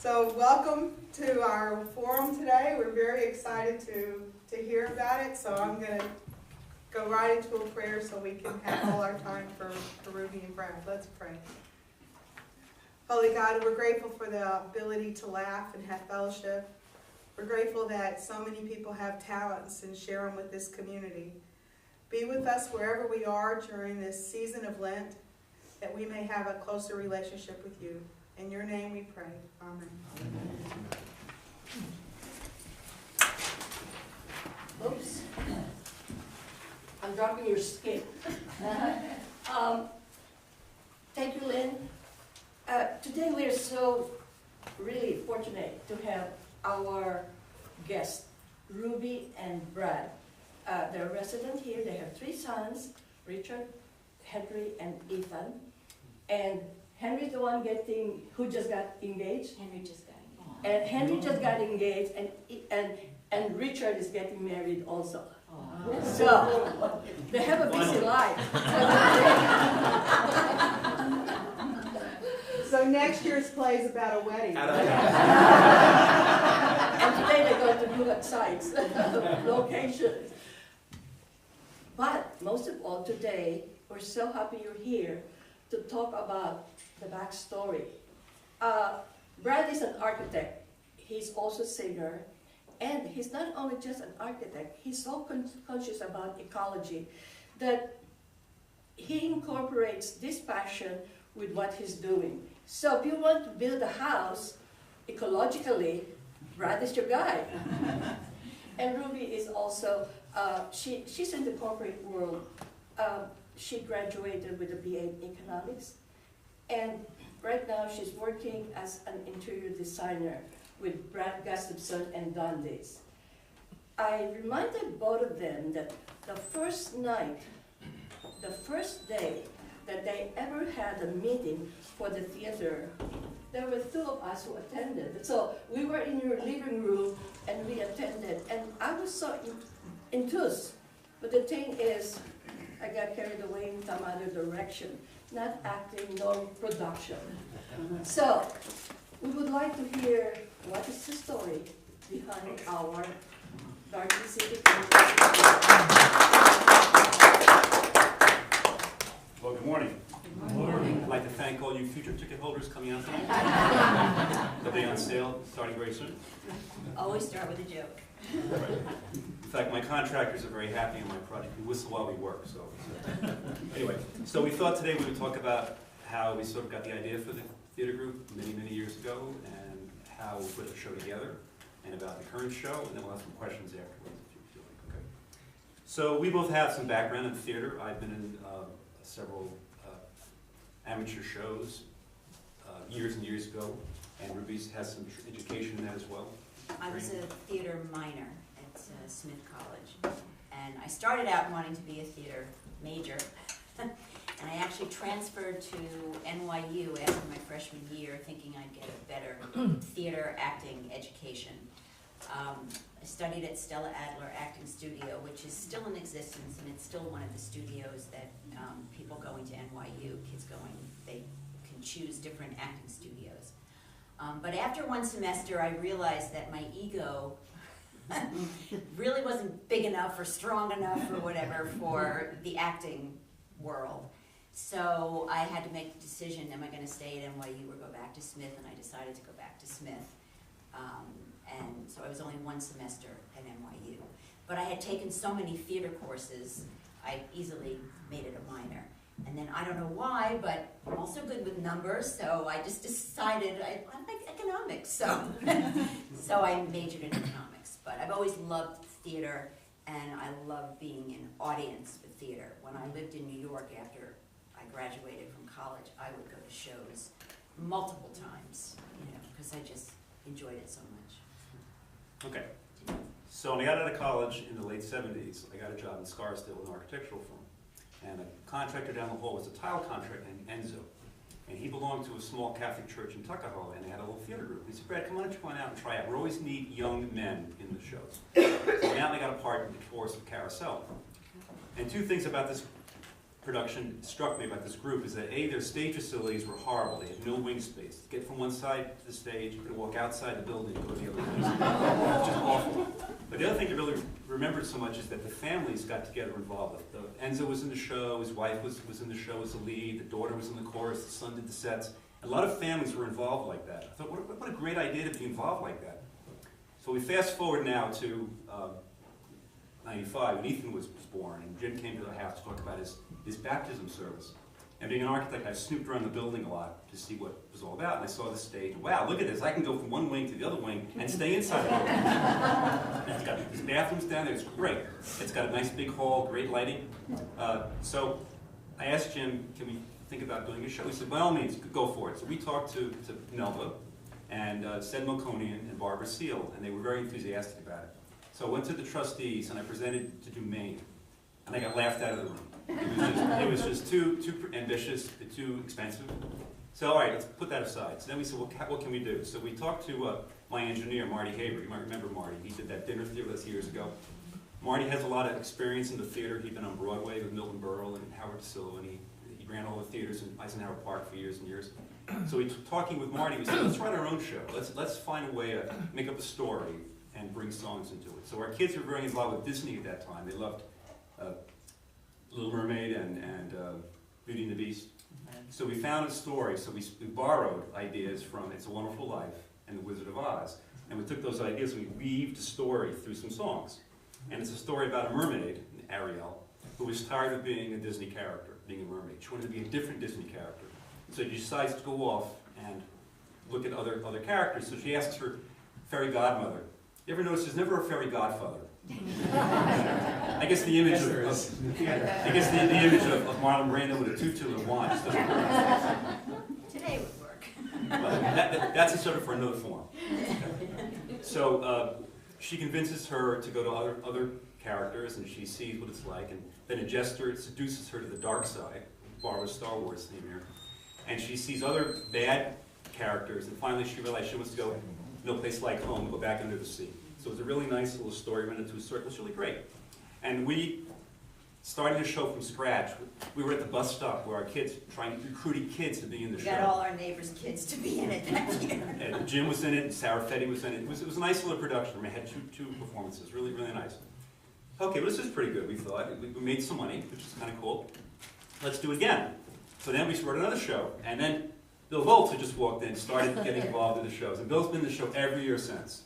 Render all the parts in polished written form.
So welcome to our forum today. We're very excited to hear about it. So I'm going to go right into a prayer so we can have all our time for Ruby and Brad. Let's pray. Holy God, we're grateful for the ability to laugh and have fellowship. We're grateful that so many people have talents and share them with this community. Be with us wherever we are during this season of Lent, that we may have a closer relationship with you. In your name we pray. Amen. Oops. I'm dropping your skin. Thank you, Lynn. Today we are so really fortunate to have our guests, Ruby and Brad. They're resident here. They have 3 sons, Richard, Henry, and Ethan. And Henry's the one who just got engaged. Henry just got engaged. And Henry just got engaged, and Richard is getting married also. Oh. So they have a busy life. So next year's play is about a wedding. And today they're going to look at sites, locations. But most of all, today we're so happy you're here to talk about the backstory. Brad is an architect. He's also a singer. And he's not only just an architect, he's so conscious about ecology that he incorporates this passion with what he's doing. So if you want to build a house ecologically, Brad is your guy. And Ruby is also, she's in the corporate world. She graduated with a BA in economics. And right now she's working as an interior designer with Ruby Gustavson and Dundies. I reminded both of them that the first day that they ever had a meeting for the theater, there were 2 of us who attended. So we were in your living room and we attended, and I was so enthused. But the thing is, I got carried away in some other direction, not acting nor production. So we would like to hear what is the story behind our GCCT. Well, good morning. Good morning. I'd like to thank all you future ticket holders coming out tonight. They'll be on sale starting very soon. Always start with a joke. Right. In fact, my contractors are very happy in my project. We whistle while we work. So anyway, so we thought today we would talk about how we sort of got the idea for the theater group many, many years ago, and how we put the show together, and about the current show, and then we'll have some questions afterwards if you feel like. Okay. So we both have some background in theater. I've been in several amateur shows years and years ago, and Ruby has some education in that as well. I was a theater minor at Smith College, and I started out wanting to be a theater major, and I actually transferred to NYU after my freshman year thinking I'd get a better theater acting education. I studied at Stella Adler Acting Studio, which is still in existence, and it's still one of the studios that people going to NYU, kids going, they can choose different acting studios. But after one semester, I realized that my ego really wasn't big enough or strong enough or whatever for the acting world. So I had to make the decision, am I going to stay at NYU or go back to Smith? And I decided to go back to Smith. And so I was only one semester at NYU. But I had taken so many theater courses, I easily made it a minor. And then I don't know why, but I'm also good with numbers, so I just decided I like economics. So, so I majored in economics. But I've always loved theater, and I love being in audience with theater. When I lived in New York after I graduated from college, I would go to shows multiple times, because I just enjoyed it so much. Okay. So when I got out of college in the late 70s, I got a job in Scarsdale, an architectural firm. And a contractor down the hall was a tile contractor named Enzo. And he belonged to a small Catholic church in Tuckahoe, and they had a little theater group. He said, Brad, come on, why don't you go out and try out? We always need young men in the shows. So now they got a part in the chorus of Carousel. And 2 things about this production struck me about this group is that A, their stage facilities were horrible. They had no wing space. To get from one side to the stage, you could walk outside the building and go to the other place. It was just awful. But the other thing I really remembered so much is that the families got together involved. Enzo was in the show, his wife was in the show as the lead, the daughter was in the chorus, the son did the sets. A lot of families were involved like that. I thought, what a great idea to be involved like that. So we fast forward now to 95, when Ethan was born, and Jim came to the house to talk about his baptism service. And being an architect, I snooped around the building a lot to see what it was all about, and I saw the stage. Wow, look at this. I can go from one wing to the other wing and stay inside the building. And it's got these bathrooms down there. It's great. It's got a nice big hall, great lighting. So I asked Jim, can we think about doing a show? He said, by all means, go for it. So we talked to Nelva and Sed Melkonian and Barbara Seal, and they were very enthusiastic about it. So I went to the trustees and I presented to do Maine, and I got laughed out of the room. It was just too ambitious, too expensive. So all right, let's put that aside. So then we said, well, what can we do? So we talked to my engineer, Marty Haber. You might remember Marty. He did that dinner theater with us years ago. Marty has a lot of experience in the theater. He'd been on Broadway with Milton Berle and Howard DeSilva, and he ran all the theaters in Eisenhower Park for years and years. So we talking with Marty, we said, let's write our own show. Let's find a way to make up a story and bring songs into it. So our kids were very involved with Disney at that time. They loved Little Mermaid and Beauty and the Beast. So we found a story. So we borrowed ideas from It's a Wonderful Life and The Wizard of Oz. And we took those ideas and we weaved a story through some songs. And it's a story about a mermaid, Ariel, who was tired of being a Disney character, being a mermaid. She wanted to be a different Disney character. So she decides to go off and look at other characters. So she asks her fairy godmother. You ever notice there's never a fairy godfather? I guess the image of Marlon Brando with a tutu and a wand just doesn't work. Today would work. Well, that's a subject for another forum. So she convinces her to go to other characters, and she sees what it's like, and then a jester seduces her to the dark side, borrow a Star Wars theme here, and she sees other bad characters, and finally she realizes she wants to go no place like home, go back under the sea. So it's a really nice little story, ran into a story. It was really great. And we started the show from scratch. We were at the bus stop where our kids, recruiting kids to be in the show. We got all our neighbors' kids to be in it that year. And Jim was in it, and Sarah Fetty was in it. It was a nice little production. We had two performances, really, really nice. Okay, well, this is pretty good, we thought. We made some money, which is kind of cool. Let's do it again. So then we wrote another show, and then Bill Volz had just walked in, started getting involved in the shows. And Bill's been in the show every year since.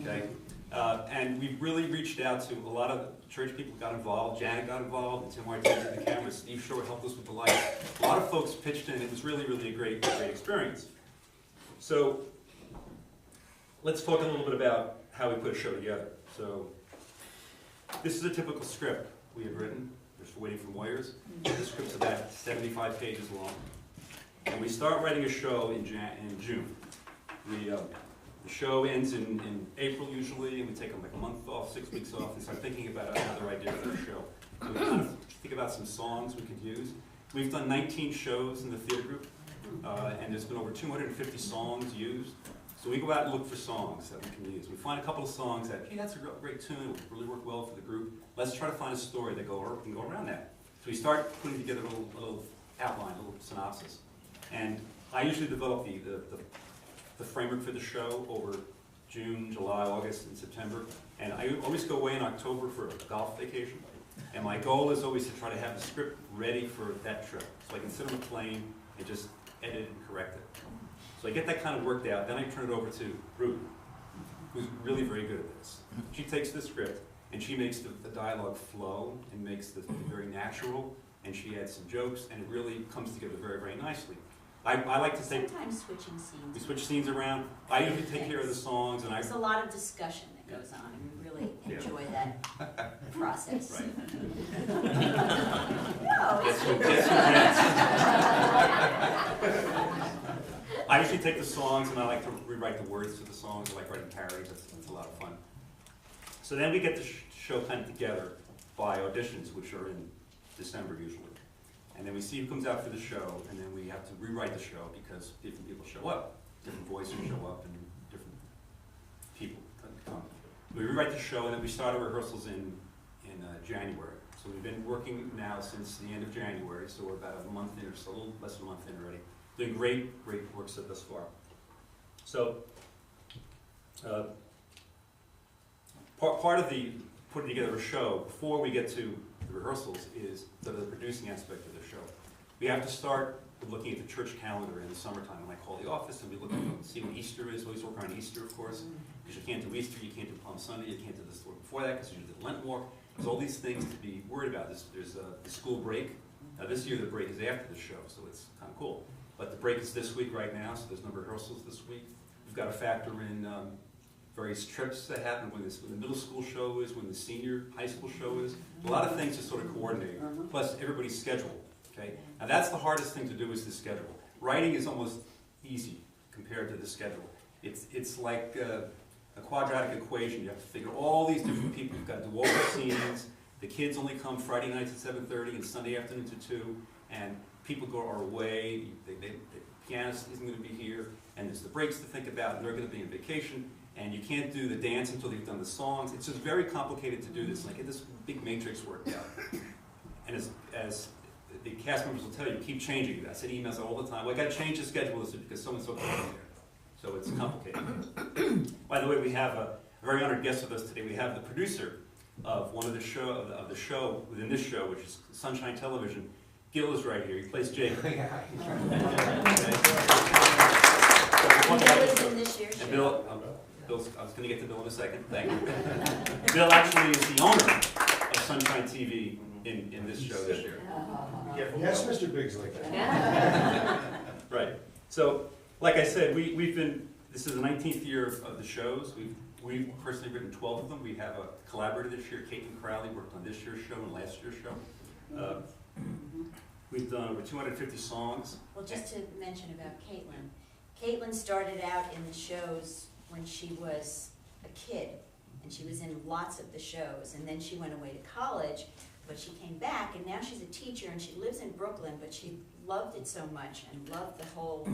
Okay? And we really reached out to a lot of church people got involved. Janet got involved, and Tim Martinez did the camera. Steve Shore helped us with the lights. A lot of folks pitched in. It was really, really a great experience. So let's talk a little bit about how we put a show together. So this is a typical script we have written. Just for Waiting for Warriors. The script's about 75 pages long. And we start writing a show in June. The show ends in April usually, and we take like a month off, 6 weeks off, and start thinking about another idea for the show. So we kind of think about some songs we could use. We've done 19 shows in the theater group, and there's been over 250 songs used. So we go out and look for songs that we can use. We find a couple of songs that, hey, that's a great tune, it would really work well for the group. Let's try to find a story that can go around that. So we start putting together a little outline, a little synopsis. And I usually develop the framework for the show over June, July, August, and September. And I always go away in October for a golf vacation. And my goal is always to try to have the script ready for that trip. So I can sit on the plane and just edit and correct it. So I get that kind of worked out, then I turn it over to Ruby, who's really very good at this. She takes the script and she makes the dialogue flow and makes it very natural, and she adds some jokes, and it really comes together very, very nicely. I like to take... Sometimes switching scenes. We switch scenes around. I usually take care of the songs, and There's a lot of discussion that goes on, and we really enjoy that process. Right. No, Yes, I usually take the songs and I like to rewrite the words to the songs. I like writing parodies. That's a lot of fun. So then we get the show kind of together by auditions, which are in December usually. And then we see who comes out for the show, and then we have to rewrite the show because different people show up. Different voices show up, and different people come. We rewrite the show, and then we start our rehearsals in January. So So we've been working now since the end of January, so we're about a month in, or so a little less than a month in already. Doing great work so thus far. So, part of the putting together a show, before we get to the rehearsals, is the producing aspect of the show. We have to start with looking at the church calendar in the summertime. When I call the office and we look at see when Easter is, we always work around Easter, of course, because you can't do Easter, you can't do Palm Sunday, you can't do the store before that because you did Lent walk. There's all these things to be worried about. There's the school break. Now this year the break is after the show, so it's kind of cool. But the break is this week right now, so there's no rehearsals this week. We've got to factor in various trips that happen when the middle school show is, when the senior high school show is. A lot of things to sort of coordinate, plus everybody's schedule. Okay? Now that's the hardest thing to do, is the schedule. Writing is almost easy compared to the schedule. It's like a quadratic equation. You have to figure all these different people. You've got to do all the scenes. The kids only come Friday nights at 7:30 and Sunday afternoon to 2, and people go our way. The pianist isn't going to be here, and there's the breaks to think about, and they're going to be on vacation, and you can't do the dance until you've done the songs. It's just very complicated to do this, like this big matrix worked out. And as the cast members will tell you, keep changing it. I send emails all the time. Well, I got to change the schedule because so-and-so can't be there. So it's complicated. By the way, we have a very honored guest with us today. We have the producer of one of the show within this show, which is Sunshine Television. Gil is right here. He plays Jacob. Bill is in this year's And show. I was going to get to Bill in a second. Thank you. Bill actually is the owner of Sunshine TV in this show this year. Yes, Mr. Bigsley. Right. So, like I said, this is the 19th year of the shows. We've personally written 12 of them. We have a collaborator this year, Caitlin Crowley, worked on this year's show and last year's show. We've done over 250 songs. Well, just to mention about Caitlin. Caitlin started out in the shows when she was a kid, and she was in lots of the shows, and then she went away to college, but she came back, and now she's a teacher, and she lives in Brooklyn, but she loved it so much and loved the whole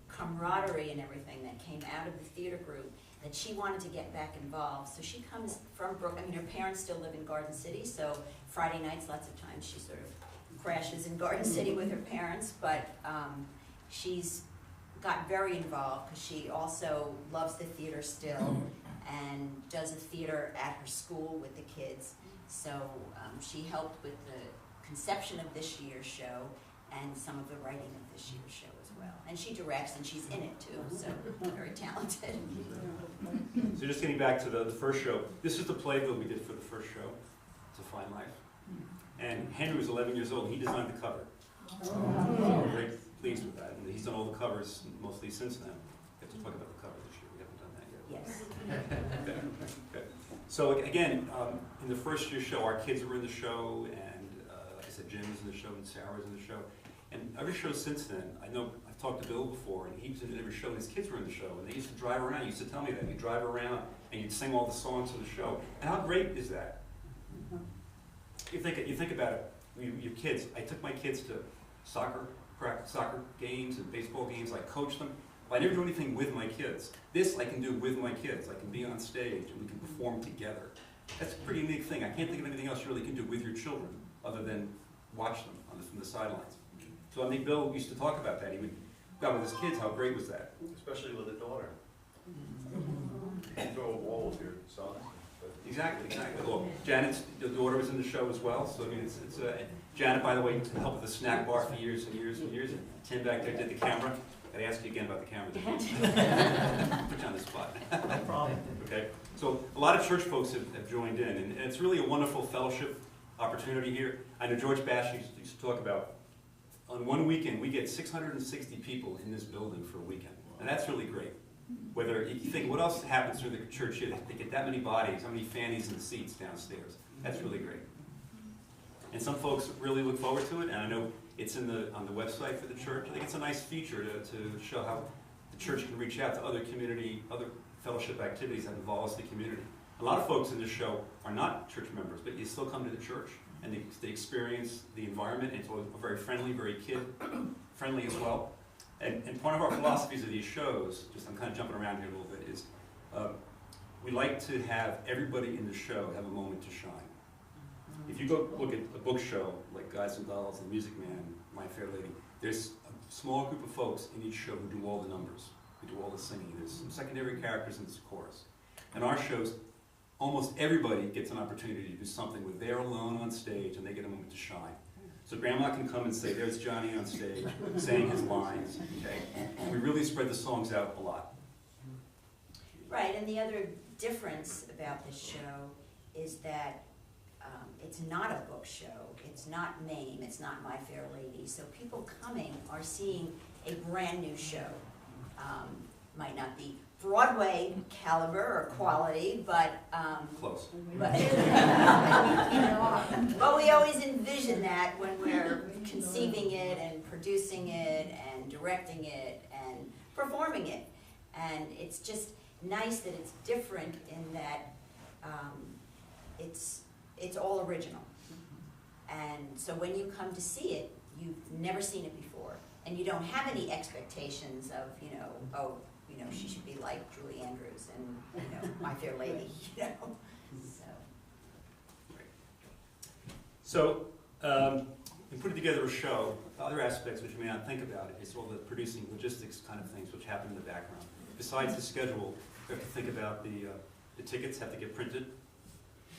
camaraderie and everything that came out of the theater group that she wanted to get back involved. So she comes from Brooklyn. I mean, her parents still live in Garden City, so Friday nights, lots of times she sort of crashes in Garden City with her parents, but she's got very involved because she also loves the theater still and does a theater at her school with the kids. So she helped with the conception of this year's show and some of the writing of this year's show as well. And she directs, and she's in it too, so very talented. So just getting back to the first show, this is the playbill we did for the first show, To Find Life. And Henry was 11 years old, and he designed the cover. So I'm very pleased with that. And he's done all the covers mostly since then. We have to talk about the cover this year, we haven't done that yet. Yes. Okay. So again, in the first year's show, our kids were in the show, and like I said, Jim was in the show, and Sarah was in the show. And every show since then, I know I've talked to Bill before, and he was in every show, and his kids were in the show, and they used to drive around. He used to tell me that. You'd drive around, and you'd sing all the songs of the show. And how great is that? You think about it, your kids. I took my kids to soccer games and baseball games. I coached them. But I never do anything with my kids. This I can do with my kids. I can be on stage, and we can perform together. That's a pretty unique thing. I can't think of anything else you really can do with your children other than watch them from the sidelines. So I think Bill used to talk about that. He would go out with his kids. How great was that? Especially with a daughter. You throw a wall with your son. Exactly. Well, Janet's daughter was in the show as well. So I mean, Janet, by the way, helped with the snack bar for years and years and years. And Tim back there did the camera. I'd ask you again about the camera. Put you on the spot. No problem. Okay. So a lot of church folks have joined in, and it's really a wonderful fellowship opportunity here. I know George Bash used to talk about, on one weekend, we get 660 people in this building for a weekend. And that's really great. Whether you think, what else happens through the church here? They get that many bodies, how many fannies and seats downstairs. That's really great. And some folks really look forward to it, and I know it's on the website for the church. I think it's a nice feature to show how the church can reach out to other fellowship activities that involves the community. A lot of folks in this show are not church members, but you still come to the church, and they experience the environment. And it's very friendly, very kid-friendly as well. And part of our philosophies of these shows, I'm kind of jumping around here a little bit, is we like to have everybody in the show have a moment to shine. If you go look at a book show like Guys and Dolls, The Music Man, My Fair Lady, there's a small group of folks in each show who do all the numbers, who do all the singing. There's some secondary characters and it's a chorus. In our shows, almost everybody gets an opportunity to do something where they're alone on stage and they get a moment to shine. So Grandma can come and say, there's Johnny on stage, saying his lines, okay? And we really spread the songs out a lot. Right, and the other difference about this show is that it's not a book show, it's not MAME, it's not My Fair Lady, so people coming are seeing a brand new show. Might not be Broadway caliber or quality, but Close. but we always envision that when we're conceiving it and producing it and directing it and performing it. And it's just nice that it's different in that it's all original. And so when you come to see it, you've never seen it before. And you don't have any expectations of, oh, she should be like Julie Andrews and, My Fair Lady, So, in putting together a show, other aspects which you may not think about is all the producing logistics kind of things which happen in the background. Besides the schedule, we have to think about the tickets have to get printed.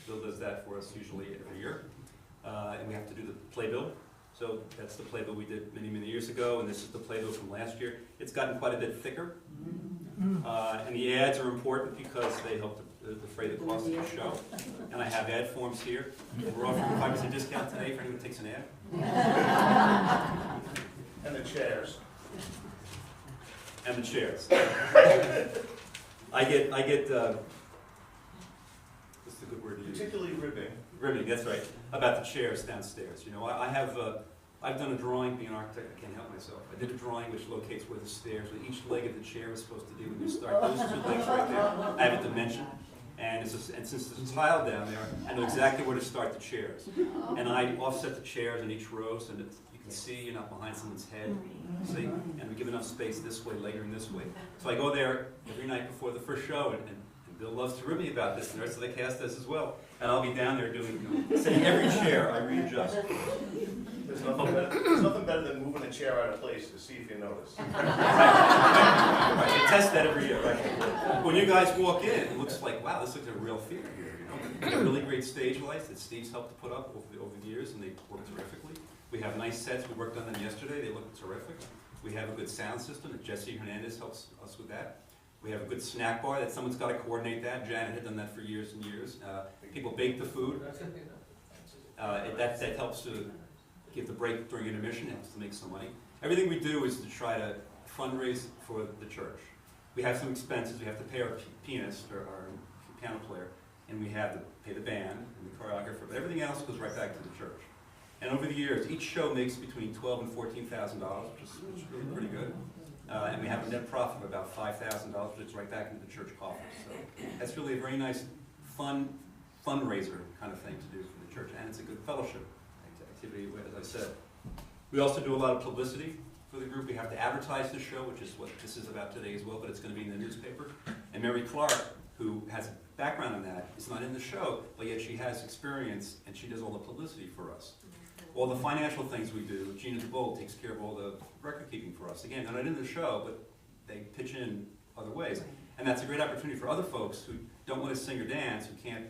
Bill does that for us usually every year. And we have to do the playbill. So that's the playbill we did many, many years ago, and this is the playbill from last year. It's gotten quite a bit thicker. And the ads are important because they help to defray the cost of the show. And I have ad forms here. We're offering a 5% discount today for anyone who takes an ad. And the chairs. And the chairs. I get what's the good word to use? Particularly ribbing. Ribbing, that's right. About the chairs downstairs. I've done a drawing, being an architect, I can't help myself. I did a drawing which locates where the stairs, where each leg of the chair is supposed to be when you start. Those two legs right there, I have it dimensioned. And since there's a tile down there, I know exactly where to start the chairs. And I offset the chairs in each row so that you can see you're not behind someone's head. See? And we give enough space this way, later and this way. So I go there every night before the first show, and Bill loves to rib me about this, and the rest of the cast does as well. And I'll be down there sitting every chair I readjust. There's nothing better than moving a chair out of place to see if you notice. Right, you test that every year, right? When you guys walk in, it looks like, wow, this looks like a real theater here. We have really great stage lights that Steve's helped to put up over the years, and they work terrifically. We have nice sets. We worked on them yesterday. They look terrific. We have a good sound system, and Jesse Hernandez helps us with that. We have a good snack bar that someone's got to coordinate that. Janet had done that for years and years. People bake the food. That helps to give the break during intermission, helps to make some money. Everything we do is to try to fundraise for the church. We have some expenses. We have to pay our pianist, or our piano player, and we have to pay the band and the choreographer, but everything else goes right back to the church. And over the years, each show makes between $12,000 and $14,000, which is really pretty good. And we have a net profit of about $5,000, which is right back into the church coffers. So that's really a very nice, fun fundraiser kind of thing to do for the church, and it's a good fellowship activity, as I said. We also do a lot of publicity for the group. We have to advertise the show, which is what this is about today as well, but it's going to be in the newspaper. And Mary Clark, who has a background in that, is not in the show, but yet she has experience, and she does all the publicity for us. All the financial things we do, Gina DeBolt takes care of all the record keeping for us. Again, they're not in the show, but they pitch in other ways. And that's a great opportunity for other folks who don't want to sing or dance, who can't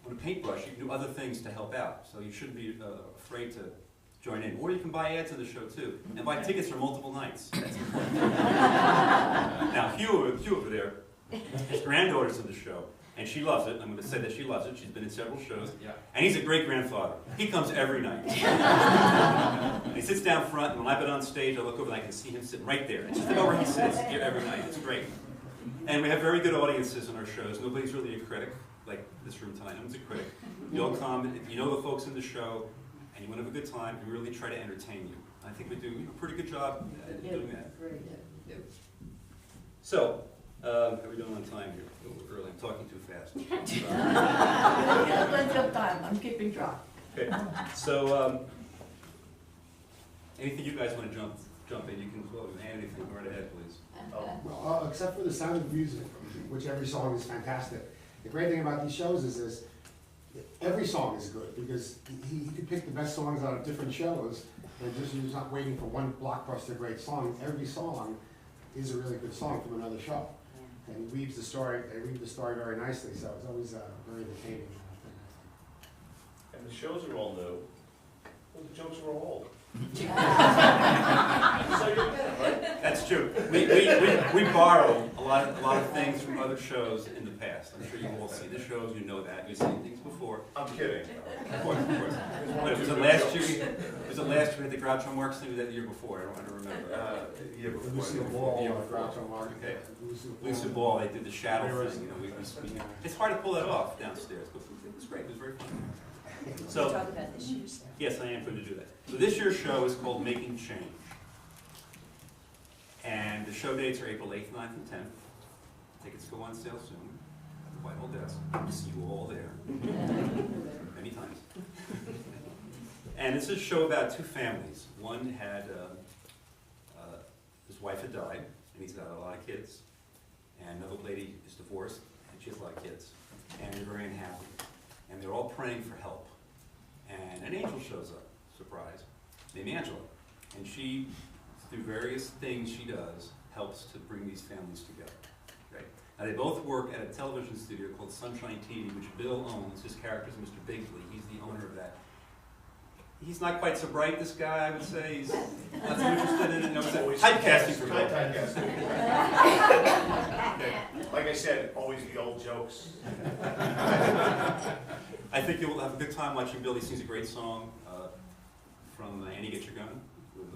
want to paintbrush. You can do other things to help out. So you shouldn't be afraid to join in. Or you can buy ads in the show too. And buy tickets for multiple nights. That's important. Now, Hugh over there, his granddaughter's in the show. And she loves it. I'm going to say that she loves it. She's been in several shows. Yeah. And he's a great-grandfather. He comes every night. And he sits down front, and when I've been on stage, I look over and I can see him sitting right there. And just about where he sits every night. It's great. And we have very good audiences in our shows. Nobody's really a critic, like this room tonight. No one's a critic. You all come, if you know the folks in the show, and you want to have a good time, we really try to entertain you. I think we do a pretty good job at doing that. So, how are we doing on time here? A little early. I'm talking too fast. Plenty of time. I'm keeping track. Okay. So, anything you guys want to jump in? You can add anything. Go right ahead, please. Well, except for the sound of music, which every song is fantastic. The great thing about these shows is every song is good, because he could pick the best songs out of different shows, and just, he's not waiting for one blockbuster great song. Every song is a really good song from another show. Yeah. And he weaves the story, they weave the story very nicely, so it's always very entertaining. And the shows are all new, well, the jokes are all old. So you're good, right? That's true. We borrow a lot of things from other shows in the past. I'm sure you've all seen the shows, you know that. You've seen things before. I'm kidding. Of course, of course. But was it last year? Was it last year at the Groucho Marx thing? Was that the year before? I don't remember. Year before. Lucille Ball, Yeah, before. Groucho Marx. Okay. Lucille Lucille Ball, they did the shadow thing. You know, it's hard to pull that off downstairs, but it was great. It was very fun. So, Talk about this year's stuff. yes, I am going to do that. So this year's show is called Making Change. And the show dates are April 8th, 9th, and 10th. Tickets go on sale soon. The White Hall Desk. I'll see you all there. Many times. And this is a show about two families. One had, his wife had died, and he's got a lot of kids. And another lady is divorced, and she has a lot of kids. And they're very unhappy. And they're all praying for help. And an angel shows up, surprise, named Angela. And she, through various things she does, helps to bring these families together. Right? Now they both work at a television studio called Sunshine TV, which Bill owns. His character is Mr. Bigley. He's the owner of that. He's not quite so bright, this guy, I would say. He's not so interested in it. No, it's typecasting for Bill. Typecasting. Like I said, always the old jokes. I think you'll have a good time watching Bill. He sings a great song from Annie Get Your Gun with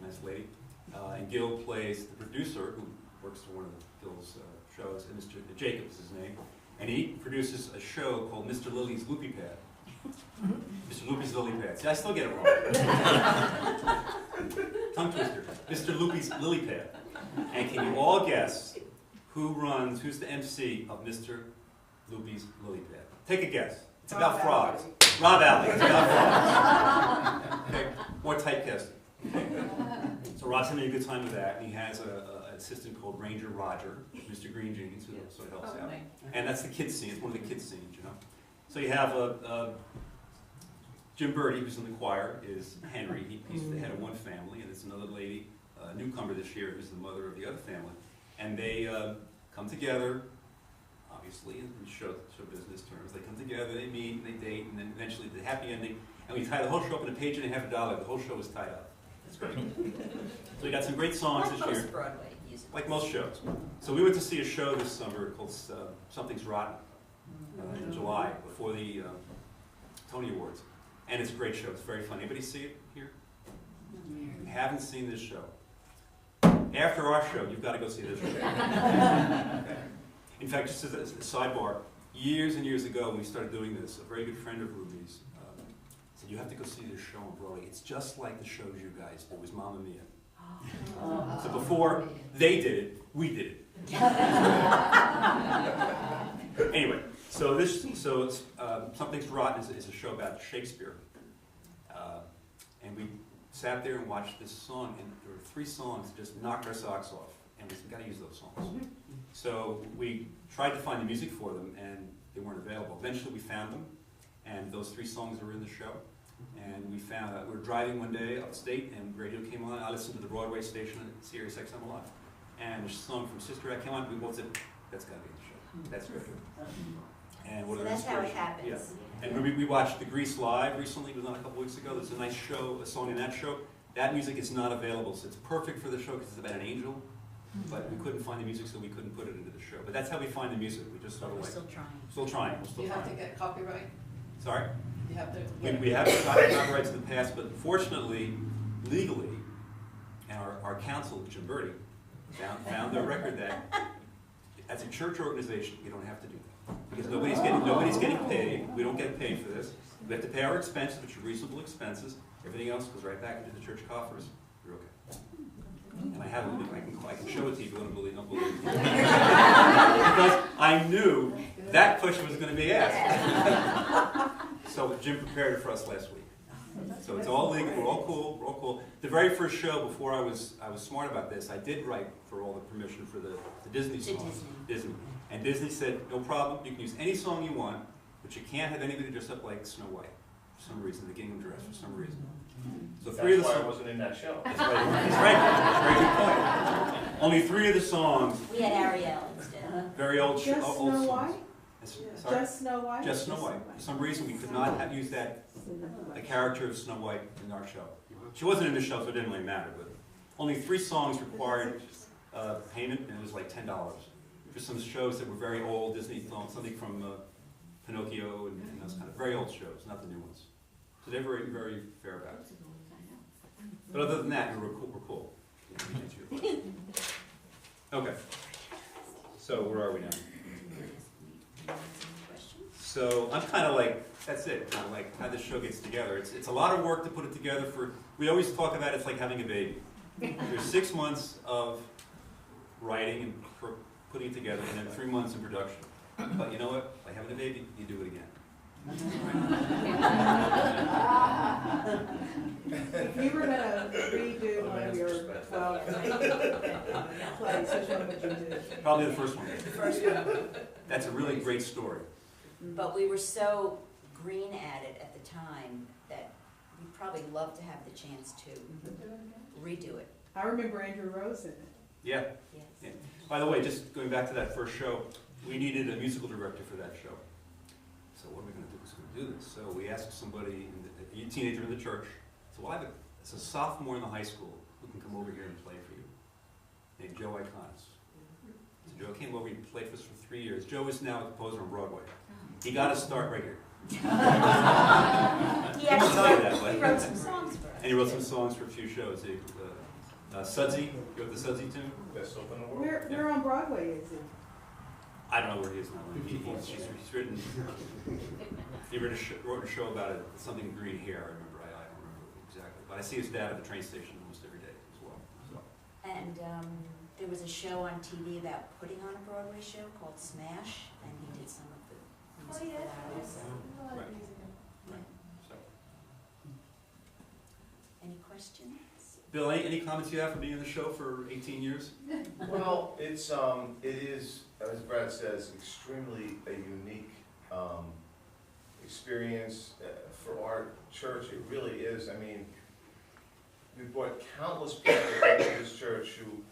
a nice lady. And Gil plays the producer who works for one of Gil's shows, and Mr. Jacob is his name. And he produces a show called Mr. Lily's Loopy Pad. Mr. Loopy's Lily Pad. See, I still get it wrong. Tongue twister. Mr. Loopy's Lily Pad. And can you all guess who's the MC of Mr. Loopy's Lily Pad? Take a guess. It's about frogs. Rob Alley. It's about frogs. Okay. More typecasting. So Rob's having a good time with that, and he has an assistant called Ranger Roger, Mr. Green Jeans, who sort of helps out. And that's the kids scene. It's one of the kids scenes, you know. So you have Jim Birdie, who's in the choir, is Henry. He's the head of one family, and it's another lady, a newcomer this year, who's the mother of the other family. And they come together, obviously, in show business terms. They come together, they meet, they date, and then eventually the happy ending. And we tie the whole show up in $1.50. The whole show is tied up. It's great. So we got some great songs this year. Broadway music. Like most shows. So we went to see a show this summer called Something's Rotten in July, before the Tony Awards. And it's a great show. It's very funny. Anybody see it here? If you haven't seen this show, after our show, you've got to go see this show. Okay. In fact, just as a sidebar, years and years ago when we started doing this, a very good friend of Ruby's said, you have to go see this show on Broadway. It's just like the shows you guys did. It was Mamma Mia. So before they did it, we did it. Anyway, so Something's Rotten is a show about Shakespeare. And we sat there and watched this song, and there were 3 songs that just knocked our socks off. And we said, we've got to use those songs. So we tried to find the music for them, and they weren't available. Eventually we found them, and those 3 songs are in the show. And we found out, we were driving one day upstate, and radio came on. I listened to the Broadway station at Sirius XM a lot. And the song from Sister Act came on, we both said, that's got to be in the show. That's great. And what So an that's how it inspiration. happens. Yeah. And we watched The Grease Live recently. It was on a couple weeks ago. There's a nice show, a song in that show. That music is not available, so it's perfect for the show because it's about an angel. But we couldn't find the music, so we couldn't put it into the show. But that's how we find the music. We just sort of We're like, still trying. still trying. We're still You have to trying. get copyright, Sorry? you have to. We have gotten copyrights in the past, but fortunately, legally, and our counsel, Jim Birdie, found the record that as a church organization, you don't have to do that. Because nobody's getting paid. We don't get paid for this. We have to pay our expenses, which are reasonable expenses. Everything else goes right back into the church coffers. You're okay. And I have a link. I can show it to you if you don't believe it. Because I knew that question was going to be asked. So Jim prepared it for us last week. So it's all legal. We're all cool. We're all cool. The very first show, before I was smart about this, I did write for all the permission for the Disney To songs. Disney. And Disney said, no problem. You can use any song you want, but you can't have anybody dress up like Snow White for some reason, the gingham dress for some reason. So That's three of the why I songs. wasn't in that show. That's right. That's right. That's a very good point. Only 3 of the songs, We had Ariel instead. very old, Just old Snow songs. White? Sorry? Just Snow White? Just Snow White. For some reason, we could not have used that, the character of Snow White in our show. She wasn't in the show, so it didn't really matter, but only 3 songs required payment, and it was like $10. For some shows that were very old, Disney films, something from Pinocchio and those kind of very old shows, not the new ones. So they're very, very fair about it. But other than that, we're cool. Okay. So where are we now? So I'm kind of like, that's it, kind of like how this show gets together. It's a lot of work to put it together for, we always talk about it's like having a baby. There's 6 months of writing and putting it together, and then 3 months in production. But you know what? Like having a baby, you do it again. If you were gonna redo one of your 12 plays, which one would you do? Probably the first one. The first one. That's a really great story. But we were so green at it at the time that we'd probably love to have the chance to redo it. I remember Andrew Rose in it. Yeah. Yes. Yeah. By the way, just going back to that first show, we needed a musical director for that show. So what are we going to do? Who's going to do this? So we asked somebody, a teenager in the church, so well, it's a sophomore in the high school who can come over here and play for you, named Joe Iconis. So Joe came over, he played for us for 3 years. Joe is now a composer on Broadway. He got us started right here. He I'll tell you that, actually but- wrote some songs for us. And he wrote some songs for a few shows. Sudsy, you wrote the Sudsy tune? Best soap in the world. Where on Broadway is it? I don't know where he is now. He's written, he wrote a show about it, something green hair, I remember. I don't remember exactly. But I see his dad at the train station almost every day as well. So. And there was a show on TV about putting on a Broadway show called Smash, and he did some of the music for that also. Right. Right. So. Any questions? Bill, any comments you have for being in the show for 18 years? Well, it is, as Brad says, extremely a unique experience for our church. It really is. I mean, we've brought countless people into this church who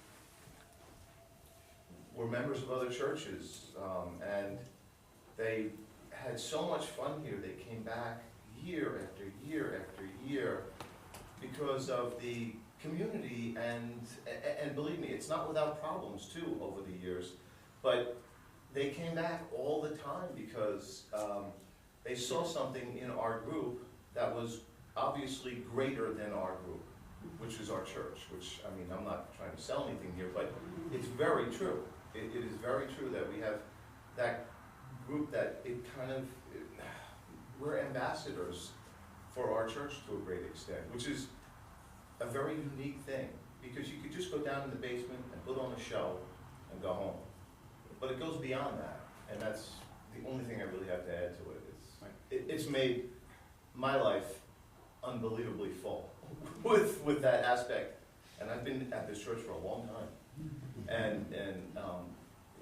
were members of other churches, and they had so much fun here. They came back year after year after year because of the community, and believe me, it's not without problems too over the years, but they came back all the time because they saw something in our group that was obviously greater than our group, which is our church, which, I mean, I'm not trying to sell anything here, but it's very true. It is very true that we have that group that we're ambassadors for our church to a great extent, which is a very unique thing, because you could just go down in the basement and put on a show and go home. But it goes beyond that, and that's the only thing I really have to add to it. It's made my life unbelievably full with that aspect, and I've been at this church for a long time, and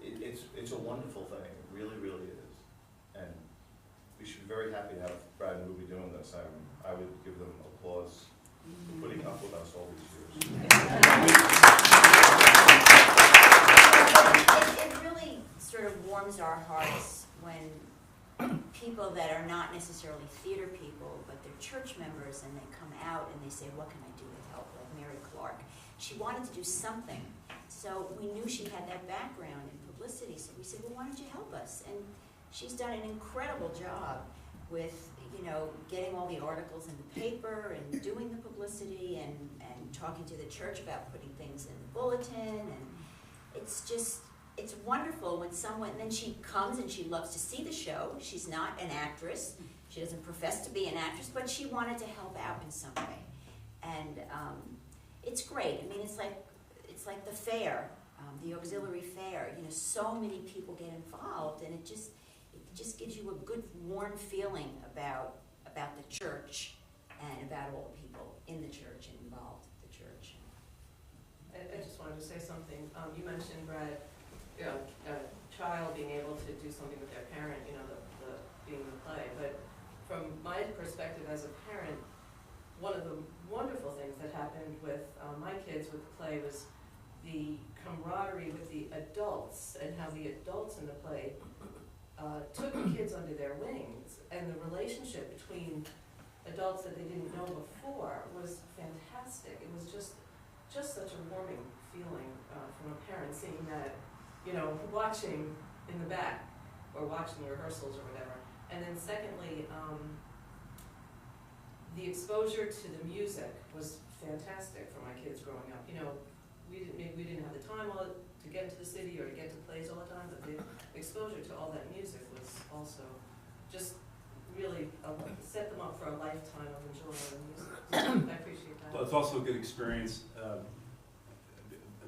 it's a wonderful thing. It really, really is, and we should be very happy to have Brad and Ruby doing this. I would give them applause for putting up with us all these years. It really sort of warms our hearts when people that are not necessarily theater people, but they're church members, and they come out and they say, what can I do to help? Like Mary Clark. She wanted to do something. So we knew she had that background in publicity, so we said, well, why don't you help us? And she's done an incredible job with, getting all the articles in the paper and doing the publicity and talking to the church about putting things in the bulletin, and it's wonderful when then she comes and she loves to see the show. She's not an actress. She doesn't profess to be an actress, but she wanted to help out in some way. And it's great. I mean, it's like the fair, the auxiliary fair. So many people get involved, and it just gives you a good, warm feeling about the church and about all the people in the church and involved with the church. I just wanted to say something. You mentioned, Brad, a child being able to do something with their parent. The being in the play. But from my perspective as a parent, one of the wonderful things that happened with my kids with the play was the camaraderie with the adults, and how the adults in the play took the kids under their wings, and the relationship between adults that they didn't know before was fantastic. It was just such a warming feeling from a parent, seeing that, you know, watching in the back or watching the rehearsals or whatever. And then secondly, the exposure to the music was fantastic for my kids growing up. You know, maybe we didn't have the time to get into the city or to get to plays all the time, but the exposure to all that music was also just really set them up for a lifetime of enjoying the music. So I appreciate that. Well, it's also a good experience,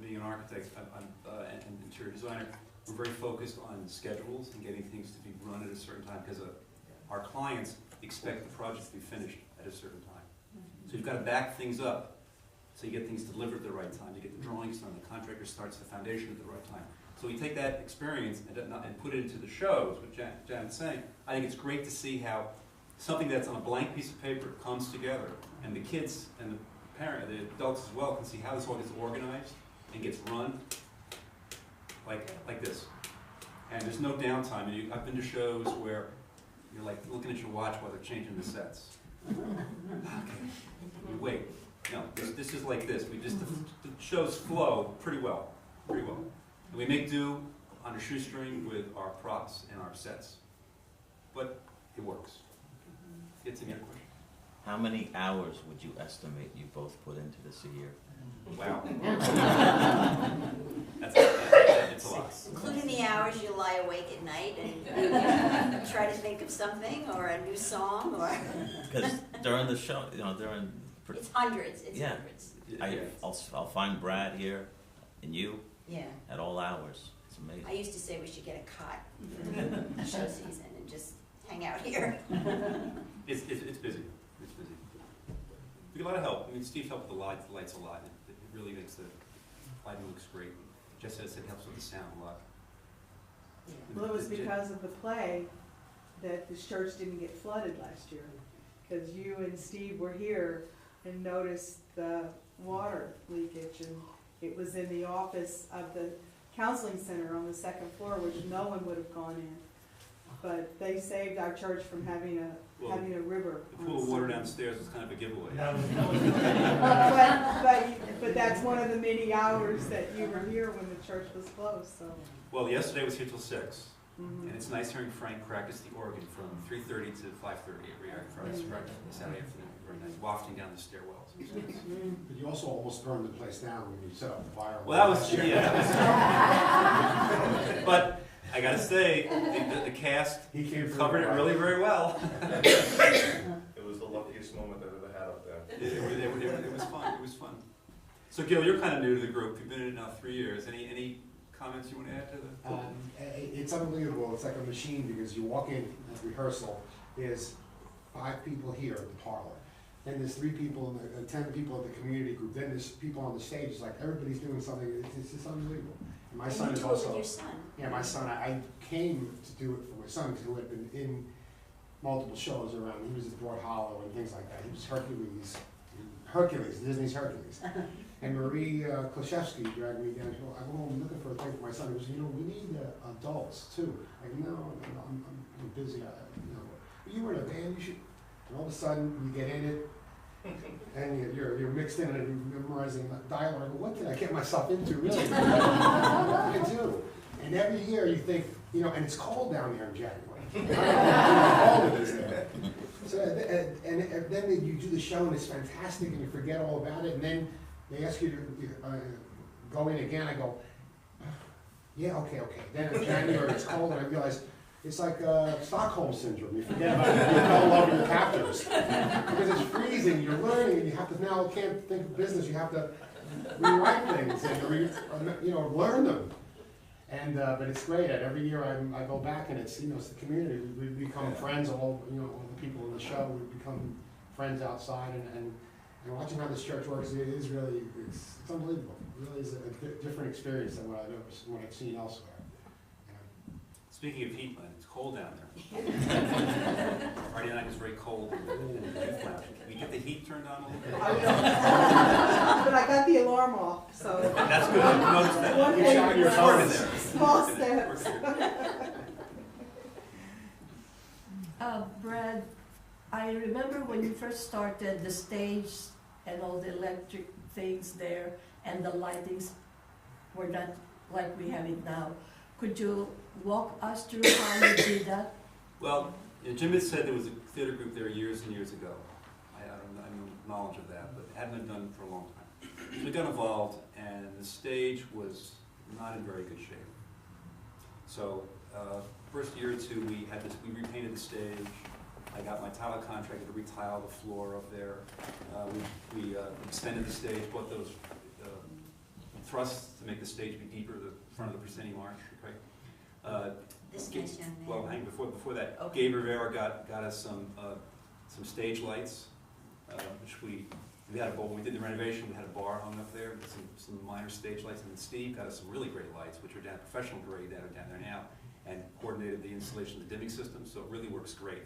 being an architect and interior designer. We're very focused on schedules and getting things to be run at a certain time, because our clients expect the project to be finished at a certain time. So you've got to back things up so you get things delivered at the right time, you get the drawings done, the contractor starts the foundation at the right time. So we take that experience and put it into the shows, what Janet's saying. I think it's great to see how something that's on a blank piece of paper comes together, and the kids and the the adults as well, can see how this all gets organized and gets run like this. And there's no downtime. And I've been to shows where you're like looking at your watch while they're changing the sets. Okay, you wait. No, this is like this. The shows flow pretty well, And we make do on a shoestring with our props and our sets, but it works. It's in your question. How many hours would you estimate you both put into this a year? Wow. It's a lot. Including the hours you lie awake at night and try to think of something or a new song or. Because during the show, during. It's hundreds. It's yeah. hundreds. I'll find Brad here and you. Yeah. At all hours. It's amazing. I used to say we should get a cot for the show season and just hang out here. It's busy. It's busy. We get a lot of help. I mean, Steve helped with the lights a lot. It really makes the lighting looks great. Jess says it helps with the sound a lot. Yeah. Well, it was because of the play that the church didn't get flooded last year, because you and Steve were here and noticed the water leakage, and it was in the office of the counseling center on the second floor, which no one would have gone in. But they saved our church from having a river. The pool of water downstairs was kind of a giveaway. But that's one of the many hours that you were here when the church was closed. So. Well, yesterday was here till 6, Mm-hmm. and it's nice hearing Frank practice the organ from 3:30 to 5:30 every Friday, Saturday afternoon. Very nice, wafting down the stairwells. It was nice. But you also almost burned the place down when you set up the fire. Well, that was but I gotta say, the cast covered it really very well. It was the luckiest moment I've ever had up there. It was fun. It was fun. So, Gil, you're kind of new to the group. You've been in it now 3 years. Any comments you want to add to the? It's unbelievable. It's like a machine, because you walk in at rehearsal, there's 5 people here at the parlor. Then there's 3 people, 10 people at the community group. Then there's people on the stage. It's like everybody's doing something. It's just unbelievable. And my son is also. With your son. Yeah, my son. I came to do it for my son, who had been in multiple shows around. He was at Broad Hollow and things like that. He was Hercules, Disney's Hercules. And Marie Kloszewski dragged me down. She goes, I'm looking for a thing for my son. He goes, we need adults too. I go, no, I'm busy. You were in a band, you should. And all of a sudden, you get in it, and you're mixed in and you're memorizing dialogue. I go, what did I get myself into, really? What did I do? And every year you think, and it's cold down here in January. How cold it is there. So, and then you do the show and it's fantastic and you forget all about it, and then they ask you to go in again. I go, yeah, okay. Then in January it's cold and I realize it's like Stockholm syndrome. You forget about it. You fell in love with your captors because it's freezing. You're learning and you have to now can't think of business. You have to rewrite things and learn them. And but it's great. And every year I go back and it's it's the community. We become friends. All all the people in the show. We become friends outside and watching how this church works, it is really, it's unbelievable. It really is a different experience than what I've seen elsewhere. Speaking of heat, Lynn, it's cold down there. Friday night was very cold. We get the heat turned on a little bit. I will. But I got the alarm off, so. That's good. I noticed that. One You thing shot your was Smart in there. Small steps. Brad, I remember when you first started the stage and all the electric things there and the lightings were not like we have it now. Could you walk us through how you did that? Well, Jim had said there was a theater group there years and years ago. I don't know knowledge of that, but it hadn't been done for a long time. So it got involved, and the stage was not in very good shape. So first year or two, we repainted the stage. I got my tile contractor to retile the floor up there. We extended the stage, bought those thrusts to make the stage be deeper, the front of the proscenium arch. Okay. This guy's down there. Well, hang before that, Okay. Gabe Rivera got us some stage lights, which we had when we did the renovation, we had a bar hung up there with some minor stage lights, and then Steve got us some really great lights, which are down professional grade that are down there now, and coordinated the installation of the dimming system, so it really works great.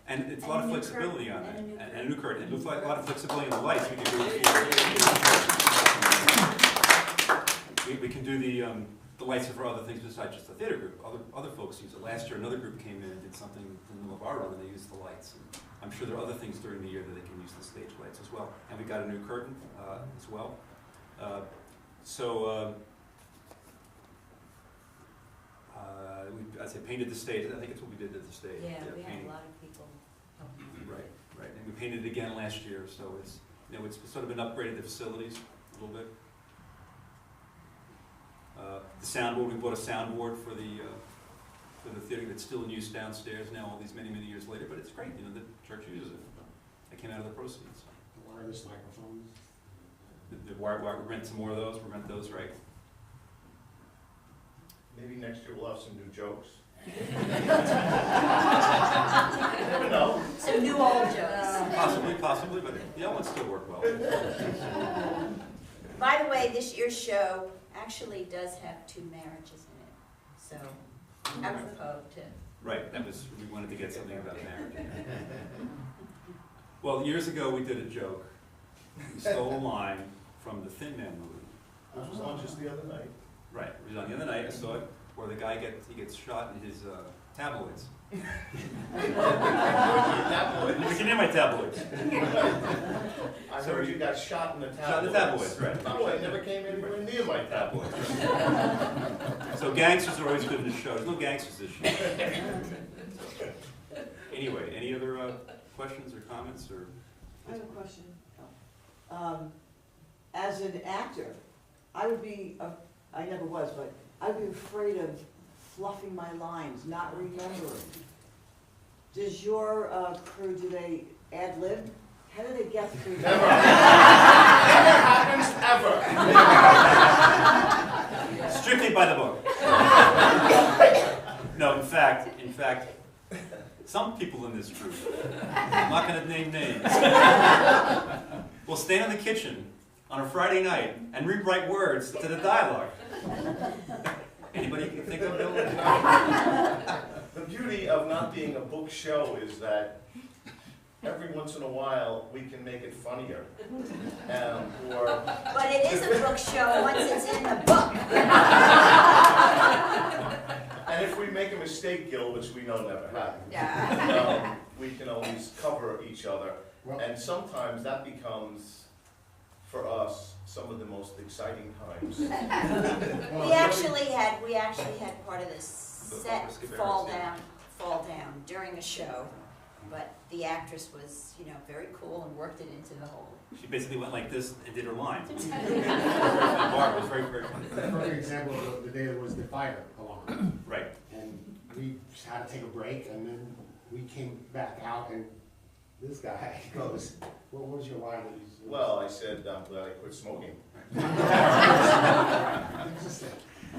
And it's a lot of flexibility on it, and a new curtain, and a lot of flexibility in the lights. We can do the lights for other things besides just the theater group. Other folks use it. Last year, another group came in and did something in the middle of our room, and they used the lights. And I'm sure there are other things during the year that they can use the stage lights as well. And we got a new curtain as well. I'd say painted the stage. I think it's what we did at the stage. Yeah, we had painting. a lot of people. Right. And we painted it again last year, so it's sort of been upgraded the facilities a little bit. The soundboard, we bought a soundboard for the theater that's still in use downstairs now, all these many years later. But it's great, the church uses it. It came out of the proceeds. The wireless microphones. The wire, we rent some more of those. We rent those, right? Maybe next year we'll have some new jokes. You never know. Some new old jokes. Possibly, but the other ones still work well. By the way, this year's show actually does have 2 marriages in it, so apropos to. Right, we wanted to get something about marriage. Well, years ago we did a joke. We stole a line from the Thin Man movie. This was on just the other night. Right, it was on the other night. I saw it, where the guy gets shot in his tabloids. You can name my tabloids. I heard you got shot in the tabloids. Shot in the tabloids, right. No, I never came anywhere near my tabloids. So gangsters are always good in the show. There's no gangsters this year. Anyway, any other questions or comments or? I have a question. As an actor, I would be, I never was, but I'd be afraid of fluffing my lines, not remembering. Does your crew, do they ad lib? How do they get through that? Never happens ever. Strictly by the book. No, in fact, some people in this group, I'm not going to name names, will stand in the kitchen on a Friday night and rewrite words to the dialogue. Anybody can think of it? The beauty of not being a book show is that every once in a while we can make it funnier. But it is a book show once it's in the book. And if we make a mistake, Gil, which we know never happens, we can always cover each other. Well, And sometimes that becomes, for us, some of the most exciting times. We actually had part of this set fall down during a show, but the actress was, very cool and worked it into the whole. She basically went like this and did her lines. It was very, very funny. a perfect example of the day there was the fire alarm. Right. And we just had to take a break, and then we came back out, and this guy goes, what was your line that you said? Well, I said, I'm glad I quit smoking.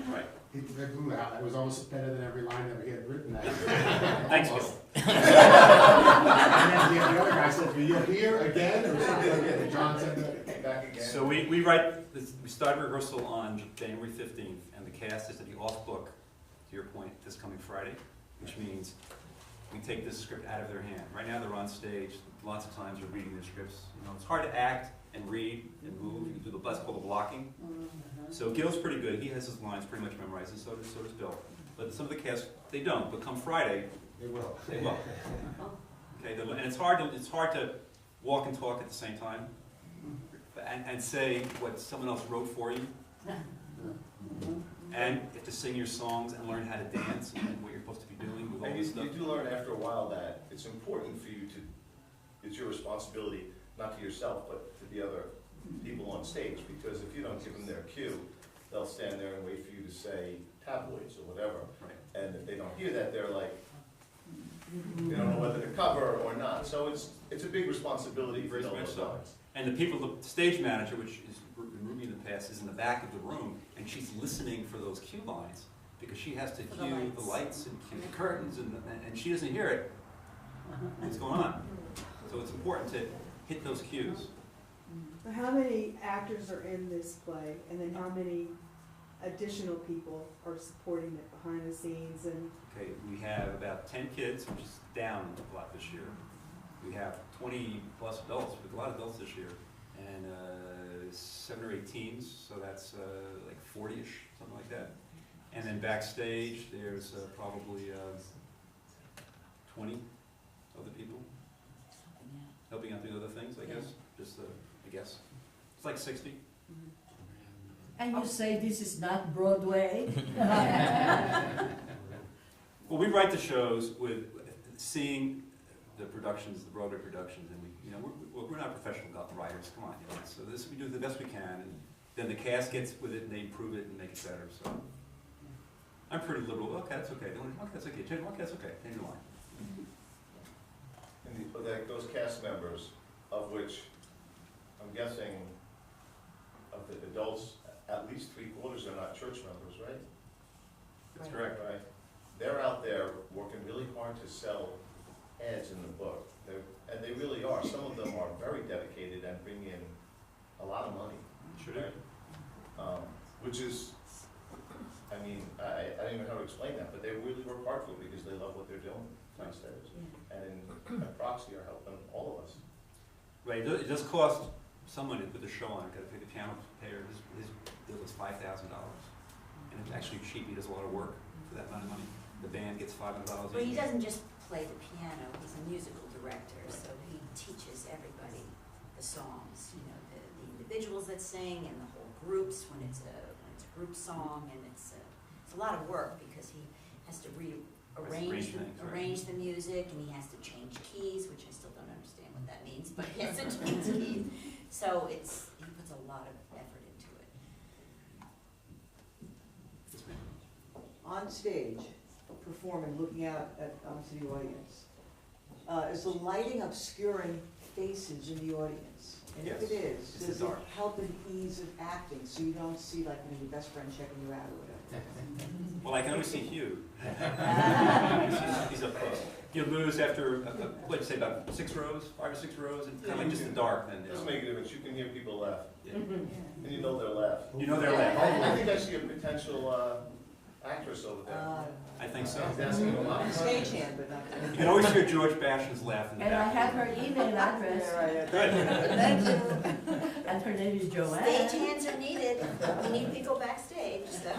Right. He blew out. It was almost better than every line that he had written. Thanks, Gil. And then the other guy said, "Are you here again?" or something like that. John said that. Came back again. So we started rehearsal on January 15th, and the cast is to be off book, to your point, this coming Friday, which means we take this script out of their hand. Right now they're on stage, lots of times they're reading their scripts. You know, it's hard to act and read and move. You do what's called the blocking. So Gil's pretty good. He has his lines pretty much memorized, and so does Bill. But some of the cast, they don't. But come Friday, They will. they will. Okay, and it's hard to walk and talk at the same time, and say what someone else wrote for you, and you have to sing your songs and learn how to dance and what you're supposed to be doing with all And this stuff. you do learn after a while that it's important for you to, it's your responsibility, not to yourself, but to the other people on stage, because if you don't give them their cue, they'll stand there and wait for you to say tabloids or whatever. Right. And if they don't hear that, they're like, they don't know whether to cover or not. So it's a big responsibility for Very much those so. lines. And the people, the stage manager, which is Ruby in the past, is in the back of the room, and she's listening for those cue lines, because she has to For the cue the lights. lights and cue the curtains, and she doesn't hear it. What's going on? So it's important to hit those cues. So how many actors are in this play, and then how many additional people are supporting it behind the scenes and? Okay, we have about 10 kids, which is down a lot this year. We have 20 plus adults, with a lot of adults this year, and 7 or 8 teens, so that's like 40-ish, something like that. And then backstage, there's probably 20 other people helping out doing other things, I guess. Just, I guess. It's like 60. And you say this is not Broadway? Well, we write the shows with seeing the productions, the Broadway productions, and we're not professional writers. Come on, so this we do the best we can, and then the cast gets with it and they improve it and make it better. So I'm pretty liberal. Okay, that's okay. Okay, that's okay. Change. Okay, that's okay. Change your line. And those cast members, of which I'm guessing of the adults, at least 3/4 are not church members, right? That's correct. Right. They're out there working really hard to sell ads in the book. And they really are. Some of them are very dedicated and bring in a lot of money. Sure do. Right? Which is, I mean, I don't even know how to explain that, but they really work hard for it because they love what they're doing downstairs. And in proxy are helping all of us. Right. It does cost some money to put the show on. Got to pay the piano player. His bill is $5,000, and it's actually cheap. He does a lot of work for that amount of money. The band gets $500. Well, he doesn't just play the piano, he's a musical director, so he teaches everybody the songs, the individuals that sing and the whole groups when it's a group song, and it's a lot of work because he has to arrange the music, and he has to change keys, which I still don't understand what that means, but he has to change keys. So he puts a lot of effort into it. On stage, performing, looking out onto the audience, is the lighting obscuring faces in the audience? And if Yes, it is, it's does the it dark. help in ease of acting, so you don't see like your best friend checking you out or whatever? Well, I can only see Hugh. He's up close. You lose after, what'd you say, about 6 rows, 5 or 6 rows, and kind of like just the dark then. It doesn't make a difference. You can hear people laugh. Yeah. And you know they're laughing. You know they're laughing. I think I see a potential actress over there. I think so. He's asking a lot I'm a of questions. stagehand, but not. You can always hear George Bashan's laugh in the And I back. have her email address, Good. thank you. And her name is Joanne. Stagehands are needed, we need people backstage, so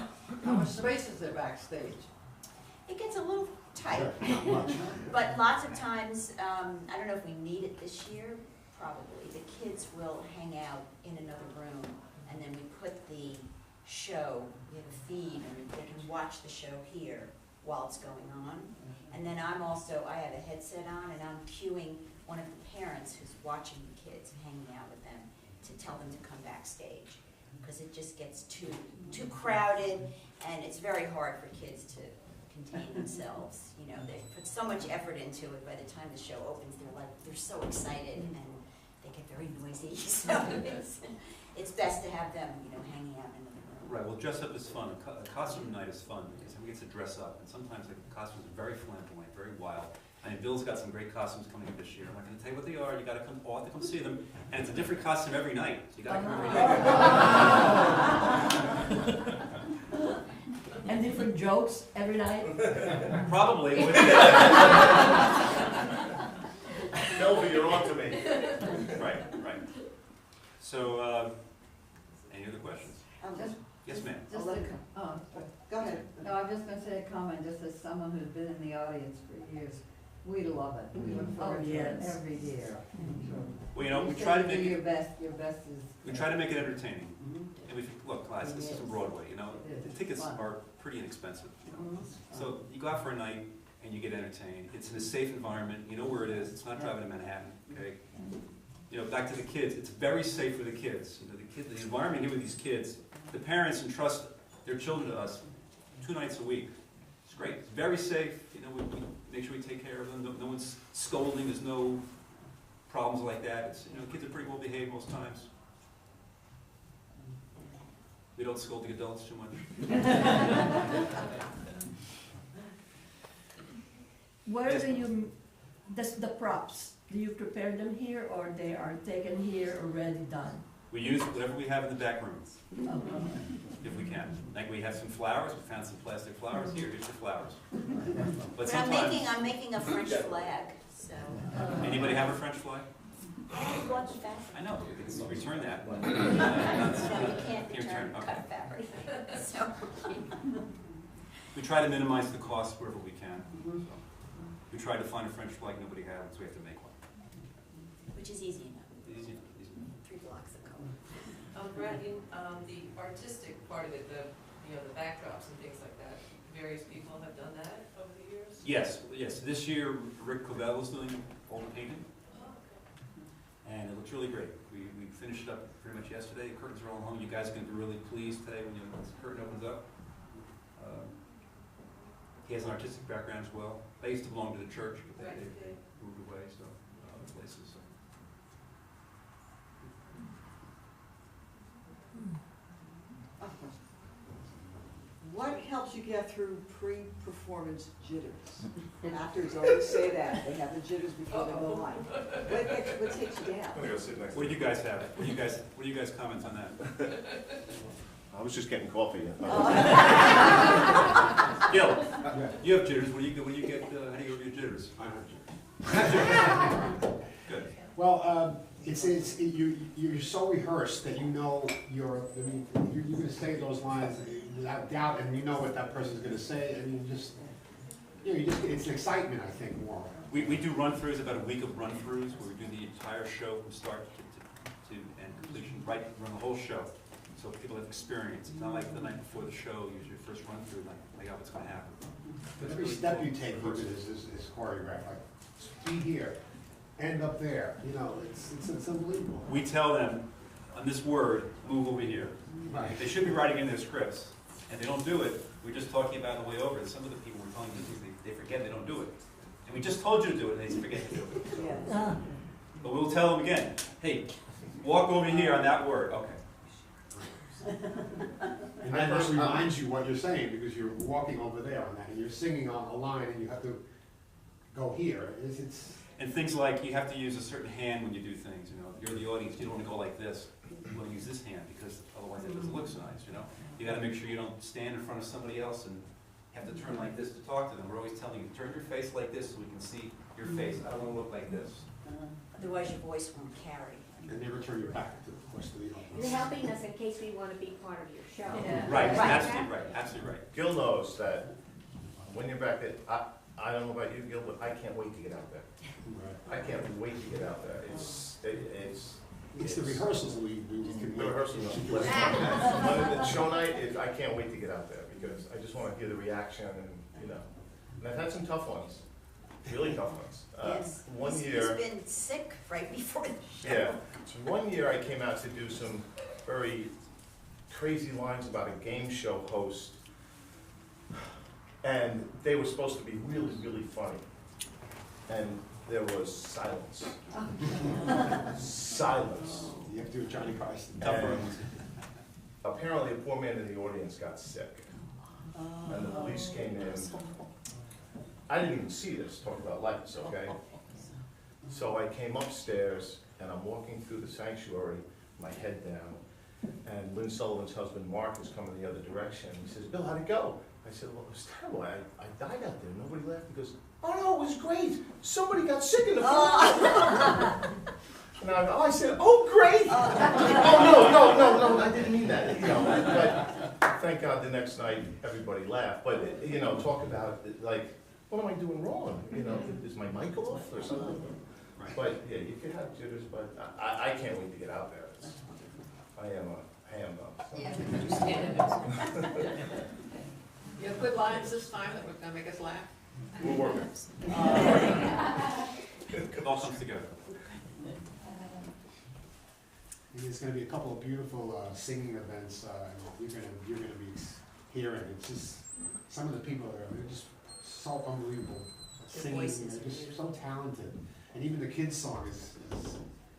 How much space is there backstage? it gets a little tight. Not much. But lots of times, I don't know if we need it this year, probably, the kids will hang out in another room, and then we put the show, we have a feed, and they can watch the show here while it's going on. And then I have a headset on, and I'm cueing one of the parents who's watching the kids and hanging out with them to tell them to come backstage, because it just gets too crowded, and it's very hard for kids to contain themselves. They put so much effort into it. By the time the show opens, they're so excited, and they get very noisy. So it's best to have them, hanging out in another room. Right, well, dress up is fun. A costume night is fun because everyone gets to dress up, and sometimes the costumes are very flamboyant, very wild. I mean, Bill's got some great costumes coming up this year. I'm not going to tell you what they are. You got to come, all have to come see them, and it's a different costume every night. So you got to come every night. And different heard jokes every night? Probably. Melvin, you're on to me. Right. So, any other questions? Just, Yes, ma'am. just I'll let a, her oh, Go ahead. no, I'm just gonna say a comment, just as someone who's been in the audience for years. We love it. We look forward to it yes. every year. Well, you know, we You try to say make you do it, your best is. we try to make it entertaining. And we, look, guys, this is Broadway, you know, It is. the tickets Fun. are pretty inexpensive, you know. Mhm. So you go out for a night and you get entertained. It's in a safe environment, you know where it is, it's not driving to Manhattan, okay? You know, back to the kids, it's very safe for the kids. You know, the environment here with these kids, the parents entrust their children to us 2 nights a week. It's great, it's very safe, you know, we make sure we take care of them, no one's scolding, there's no problems like that. It's, you know, kids are pretty well behaved most times. We don't scold the adults too much. Where do you, the props, do you prepare them here or they are taken here already done? We use whatever we have in the back room, Oh, if we can. Like we have some flowers, we found some plastic flowers, here's your flowers. But But sometimes, I'm making a French flag, so. anybody have a French flag? What's that? I know, you can return that. No, you can't Your return turn, okay. cut fabric, so. We try to minimize the cost wherever we can. So we tried to find a French flag nobody had, so we have to make one. Which is easy enough, Easy enough, easy enough. 3 blocks of color. Brad, the artistic part of it, the backdrops and things like that, various people have done that over the years? Yes. This year, Rick Covell is doing all the painting, Oh, okay. and it looks really great. We finished it up pretty much yesterday. The curtains are all hung. You guys are going to be really pleased today when the curtain opens up. He has an artistic background as well. They used to belong to the church, but Right, they okay. moved away, so other places. So. What helps you get through pre-performance jitters? Actors always say that, they have the jitters before they go live. What takes you down? I'm gonna go sit next to What do you guys have? What do you guys comment on that? I was just getting coffee. Gil, Yeah. you have jitters. What do you get? How do you get over your jitters? I have jitters. Good. Well, you're so rehearsed that you know you're gonna say those lines without doubt, and you know what that person's gonna say, and it's an excitement, I think, more. We do run-throughs, about a week of run-throughs, where we do the entire show from start to end completion, run the whole show. So people have experience. It's not like the night before the show, you use your first run-through, like, oh, what's gonna happen. But every step you take is choreographed, like, be here, end up there, it's unbelievable. We tell them, on this word, move over here. Right. They should be writing in their scripts, and they don't do it. We're just talking about on the way over, and some of the people we're telling to do, they forget, they don't do it. And we just told you to do it, and they forget to do it. So. Yes. But we'll tell them again, hey, walk over here on that word, okay. And then that reminds you what you're saying, because you're walking over there on that, and you're singing on a line, and you have to go here. It's And things like, you have to use a certain hand when you do things, You're the audience, you don't want to go like this. You want to use this hand, because otherwise it doesn't look so nice, You gotta make sure you don't stand in front of somebody else and have to turn like this to talk to them. We're always telling you, turn your face like this so we can see your face. I don't want to look like this. Otherwise your voice won't carry. and never turn your back to the rest of the audience. You're helping us in case we want to be part of your show. Yeah. Right, Right. absolutely right. Gil knows that when you're back there, I don't know about you, Gil, but I can't wait to get out there. I can't wait to get out there. It's the rehearsals we can the rehearsal. But the show night, I can't wait to get out there, because I just want to hear the reaction, and and I've had some tough ones, really tough ones. Yes. One He's year, been sick right before the show. yeah, one year I came out to do some very crazy lines about a game show host, and they were supposed to be really, really funny, and there was silence. Silence. You have to do Johnny Carson. Tough And ones. apparently, a poor man in the audience got sick, and the police came in. I didn't even see this, talk about lights, okay? So I came upstairs, and I'm walking through the sanctuary, my head down, and Lynn Sullivan's husband, Mark, is coming the other direction. He says, "Bill, how'd it go?" I said, well, it was terrible. I died out there. Nobody laughed. He goes, oh no, it was great. Somebody got sick in the front. And I said, oh great. Oh no, I didn't mean that. You know, but thank God the next night everybody laughed. But you know, talk about like, what am I doing wrong? You know, is my mic off or something? Right. But yeah, you can have jitters, but I can't wait to get out there. I am a ham though. So. You have good lines this time that were gonna make us laugh? We're working. It all comes together. And there's gonna be a couple of beautiful singing events, you're gonna be hearing. It's just, some of the people there, they're just so unbelievable. Their Singing, voices they're are just so talented. And even the kids' song is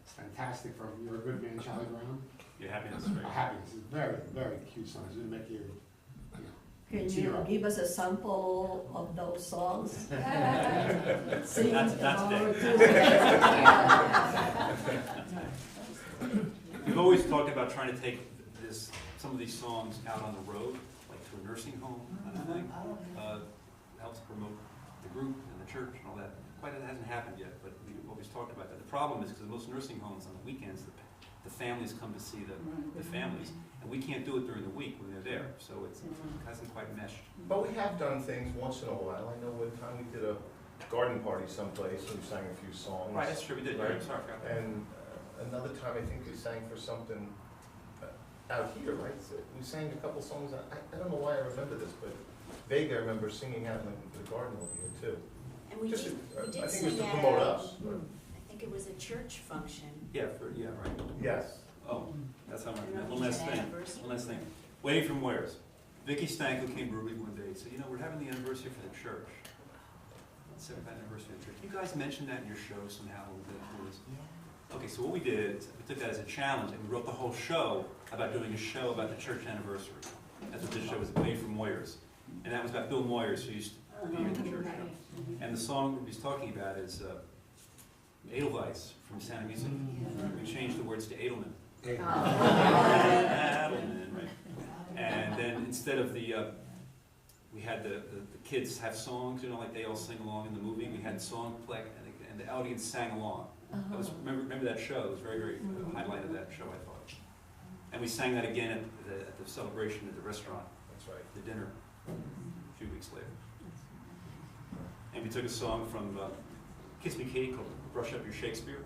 fantastic from You're a Good Man, Charlie Brown. Your happiness is great. Happiness is very, very cute song. It's gonna make you, Can Cheer you up. give us a sample of those songs? Sing Not or We've always talked about trying to take some of these songs out on the road, like to a nursing home kind of thing. Helps promote the group and the church and all that. It hasn't happened yet, but we've always talked about that. The problem is because most nursing homes on the weekends, the families come to see the families, and we can't do it during the week when they're there, so it hasn't quite meshed. But we have done things once in a while. I know one time we did a garden party someplace and we sang a few songs. Right, that's true, we did. Right. Sorry, I forgot that. And another time I think we sang for something out here, right? So we sang a couple songs. I don't know why I remember this, but vaguely I remember singing out in the garden over here too. And we Just did I think it was sing to at, promote us. I think it was a church function. Yeah, right. Yes. Oh, that's how I don't much. know One if last it's an thing. anniversary. One last thing. Waiting from Wares. Vicky Stanko came to Ruby one day and said, you know, we're having the anniversary for the church. 75th anniversary of the church. You guys mentioned that in your show somehow. Okay, so what we did is we took that as a challenge and we wrote the whole show about doing a show about the church anniversary. That's what this show was, Waiting from Wares. And that was about Bill Moyers, who used to be in the church show. And the song Ruby's talking about is Edelweiss from Sound of Music. We changed the words to Edelman. Edelman, right? And then instead of we had the kids have songs, you know, like they all sing along in the movie. We had song play, and the audience sang along. That was, remember that show? It was very, very highlight of that show, I thought. And we sang that again at the celebration at the restaurant. That's right. The dinner a few weeks later. And we took a song from Kiss Me Kate called Brush Up Your Shakespeare.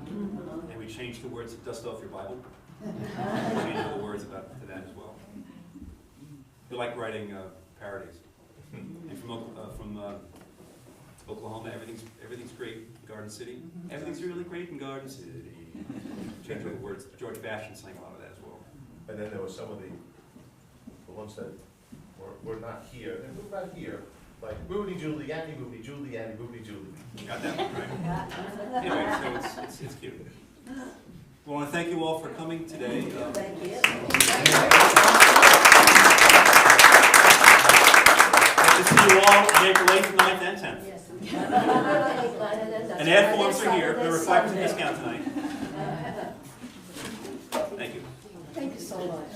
And we changed the words to Dust Off Your Bible. We changed all the words to that as well. We like writing parodies. And from Oklahoma, everything's great in Garden City. Everything's really great in Garden City. Change all the words. George Bastion sang a lot of that as well. And then there were some of the ones that were not here, and we're not here, like Rudy Giuliani, Rudy Giuliani, Rudy Giuliani. You got that one, right? Anyway, so it's cute. Well, I want to thank you all for coming today. Thank you. Good to see you all April 8th, 9th, and 10th. Yes. And ad forms are here. There were 5% discount tonight. Thank you. Thank you so much.